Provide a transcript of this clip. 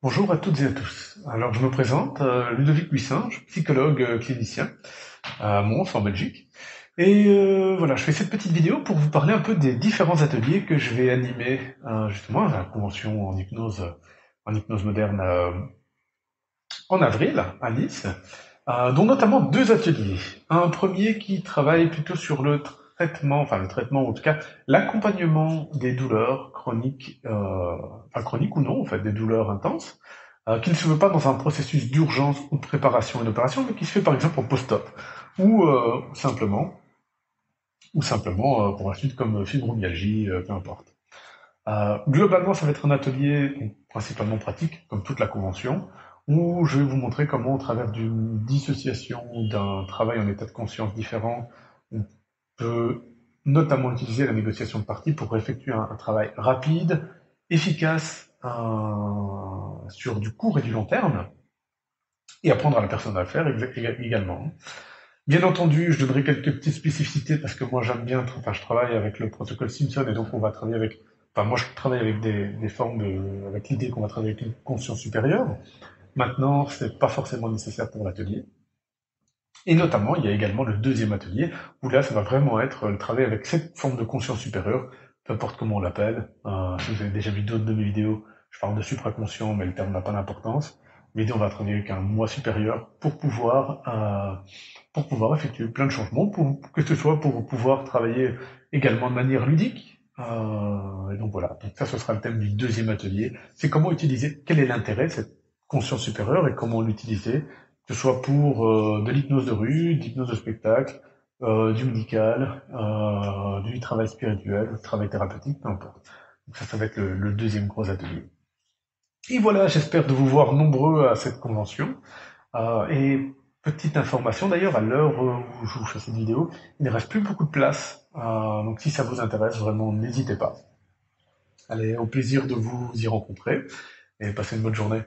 Bonjour à toutes et à tous. Alors je me présente, Ludovic Buissinge, psychologue clinicien à Mons en Belgique. Et voilà, je fais cette petite vidéo pour vous parler un peu des différents ateliers que je vais animer justement à la convention en hypnose moderne en avril à Nice, dont notamment deux ateliers. Un premier qui travaille plutôt sur le traitement, enfin le traitement ou en tout cas l'accompagnement des douleurs chroniques, enfin chroniques ou non en fait, des douleurs intenses, qui ne se veut pas dans un processus d'urgence ou de préparation à une opération, mais qui se fait par exemple en post-op, ou pour la suite comme fibromyalgie, peu importe. Globalement, ça va être un atelier principalement pratique, comme toute la convention, où je vais vous montrer comment, au travers d'une dissociation d'un travail en état de conscience différent, on peut notamment utiliser la négociation de parties pour effectuer un travail rapide, efficace, sur du court et du long terme, et apprendre à la personne à le faire également. Bien entendu, je donnerai quelques petites spécificités parce que moi j'aime bien, enfin je travaille avec le protocole Simpson et donc on va travailler avec, enfin moi je travaille avec des formes avec l'idée qu'on va travailler avec une conscience supérieure. Maintenant, c'est pas forcément nécessaire pour l'atelier. Et notamment, il y a également le deuxième atelier où là ça va vraiment être le travail avec cette forme de conscience supérieure, peu importe comment on l'appelle. Si vous avez déjà vu d'autres de mes vidéos, je parle de supraconscient, mais le terme n'a pas d'importance. Mais on va travailler avec un moi supérieur pour pouvoir effectuer plein de changements, que ce soit pour pouvoir travailler également de manière ludique. Et donc voilà, donc ça ce sera le thème du deuxième atelier. C'est comment utiliser, quel est l'intérêt de cette conscience supérieure et comment l'utiliser, que ce soit pour de l'hypnose de rue, de l'hypnose de spectacle, du médical, du travail spirituel, du travail thérapeutique, peu importe. Donc ça va être le deuxième gros atelier. Et voilà, j'espère de vous voir nombreux à cette convention. Et petite information d'ailleurs, à l'heure où je vous fais cette vidéo, il ne reste plus beaucoup de place. Donc si ça vous intéresse, vraiment, n'hésitez pas. Allez, au plaisir de vous y rencontrer et passez une bonne journée.